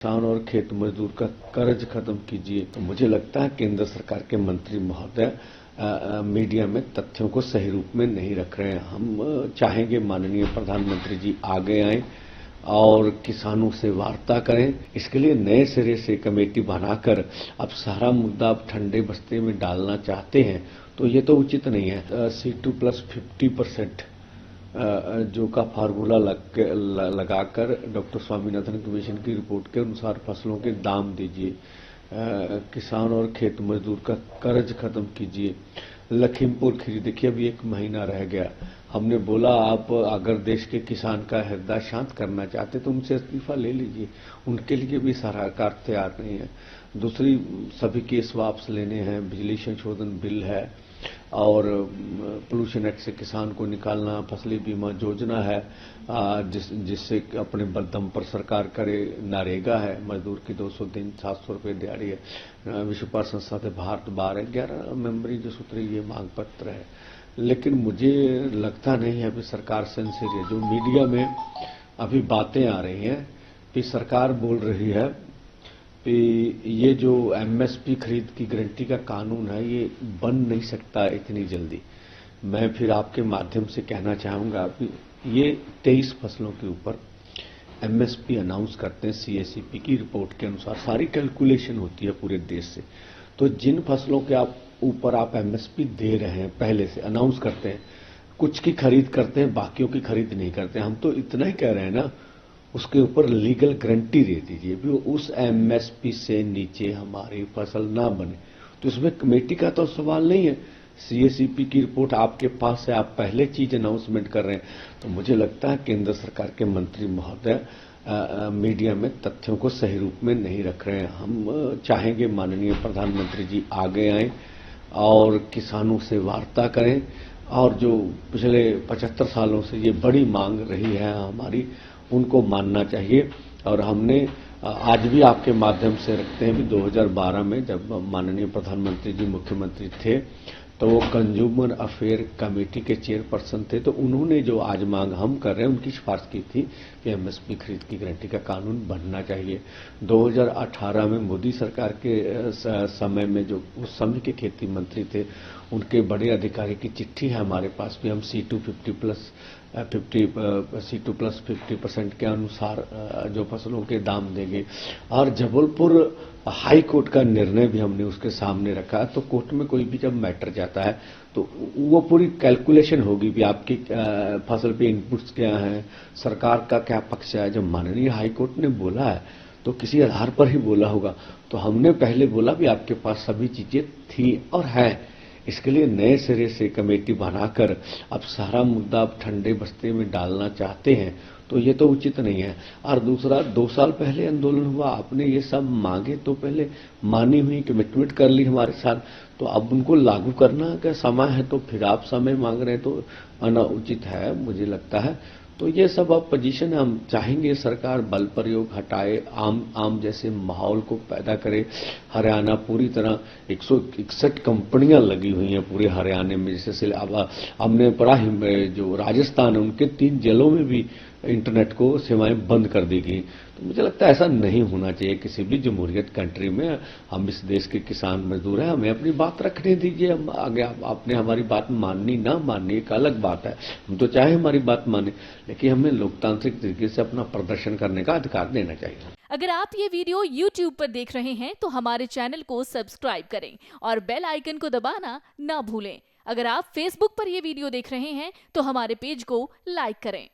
किसान और खेत मजदूर का कर्ज खत्म कीजिए। तो मुझे लगता है केंद्र सरकार के मंत्री महोदय मीडिया में तथ्यों को सही रूप में नहीं रख रहे हैं। हम चाहेंगे माननीय प्रधानमंत्री जी आगे आएं और किसानों से वार्ता करें। इसके लिए नए सिरे से कमेटी बनाकर अब सारा मुद्दा आप ठंडे बस्ते में डालना चाहते हैं तो ये तो उचित नहीं है। C2+50% जो का फार्मूला लगाकर डॉक्टर स्वामीनाथन कमीशन की रिपोर्ट के अनुसार फसलों के दाम दीजिए। किसान और खेत मजदूर का कर्ज खत्म कीजिए। लखीमपुर खीरी देखिए अभी 1 महीना रह गया। हमने बोला आप अगर देश के किसान का हृदय शांत करना चाहते तो उनसे इस्तीफा ले लीजिए। उनके लिए भी सरकार तैयार नहीं है। दूसरी सभी केस वापस लेने हैं। बिजली संशोधन बिल है और पोल्यूशन एक्ट से किसान को निकालना। फसली बीमा योजना है जिससे अपने बलदम पर सरकार करे। नरेगा है, मजदूर की 200 दिन 700 रुपये दिहाड़ी है। विश्व व्यापार संस्था से भारत बाहर 11 मेंबरी जो सूत्री ये मांग पत्र है। लेकिन मुझे लगता नहीं है अभी सरकार सिंसियर है। जो मीडिया में अभी बातें आ रही हैं कि सरकार बोल रही है कि ये जो MSP खरीद की गारंटी का कानून है ये बन नहीं सकता इतनी जल्दी। मैं फिर आपके माध्यम से कहना चाहूंगा कि ये 23 फसलों के ऊपर MSP अनाउंस करते हैं। CACP की रिपोर्ट के अनुसार सारी कैलकुलेशन होती है पूरे देश से। तो जिन फसलों के ऊपर आप MSP दे रहे हैं पहले से अनाउंस करते हैं, कुछ की खरीद करते हैं, बाकियों की खरीद नहीं करते। हम तो इतना ही कह रहे हैं ना, उसके ऊपर लीगल गारंटी दे दीजिए भी उस MSP से नीचे हमारी फसल ना बने। तो इसमें कमेटी का तो सवाल नहीं है। CACP की रिपोर्ट आपके पास है, आप पहले चीज अनाउंसमेंट कर रहे हैं। तो मुझे लगता है केंद्र सरकार के मंत्री महोदय मीडिया में तथ्यों को सही रूप में नहीं रख रहे हैं। हम चाहेंगे माननीय प्रधानमंत्री जी आगे आएं और किसानों से वार्ता करें और जो पिछले 75 सालों से ये बड़ी मांग रही है हमारी, उनको मानना चाहिए। और हमने आज भी आपके माध्यम से रखते हैं भी 2012 में जब माननीय प्रधानमंत्री जी मुख्यमंत्री थे तो वो कंज्यूमर अफेयर कमेटी के चेयरपर्सन थे। तो उन्होंने जो आज मांग हम कर रहे हैं उनकी सिफारिश की थी कि MSP खरीद की गारंटी का कानून बनना चाहिए। 2018 में मोदी सरकार के समय में जो उस समय के खेती मंत्री थे उनके बड़े अधिकारी की चिट्ठी है हमारे पास भी। हम C2+50% के अनुसार जो फसलों के दाम देंगे। और जबलपुर हाई कोर्ट का निर्णय भी हमने उसके सामने रखा। तो कोर्ट में कोई भी जब मैटर जाता है तो वो पूरी कैलकुलेशन होगी भी आपकी फसल पे इनपुट्स क्या हैं, सरकार का क्या पक्ष है। जब माननीय हाई कोर्ट ने बोला है तो किसी आधार पर ही बोला होगा। तो हमने पहले बोला भी आपके पास सभी चीजें थी और है। इसके लिए नए सिरे से कमेटी बनाकर अब सारा मुद्दा आप ठंडे बस्ते में डालना चाहते हैं तो ये तो उचित नहीं है। और दूसरा 2 साल पहले आंदोलन हुआ, आपने ये सब मांगे तो पहले मानी हुई कमिटमेंट कर ली हमारे साथ। तो अब उनको लागू करना का समय है तो फिर आप समय मांग रहे हैं तो अनुचित है मुझे लगता है। तो ये सब अब पोजीशन हम चाहेंगे सरकार बल प्रयोग हटाए, आम जैसे माहौल को पैदा करे। हरियाणा पूरी तरह 161 कंपनियां लगी हुई हैं पूरे हरियाणा में। जैसे अब हमने पढ़ा जो राजस्थान है उनके 3 जिलों में भी इंटरनेट को सेवाएं बंद कर दी गई। तो मुझे लगता है ऐसा नहीं होना चाहिए किसी भी जमहूरियत कंट्री में। हम इस देश के किसान मजदूर हैं, हमें अपनी बात रखने दीजिए। हम आगे आपने हमारी बात माननी ना माननी एक अलग बात है। हम तो चाहे हमारी बात माने, लेकिन हमें लोकतांत्रिक तरीके से अपना प्रदर्शन करने का अधिकार देना चाहिए। अगर आप ये वीडियो YouTube पर देख रहे हैं तो हमारे चैनल को सब्सक्राइब करें और बेल आइकन को दबाना ना भूलें। अगर आप Facebook पर ये वीडियो देख रहे हैं तो हमारे पेज को लाइक करें।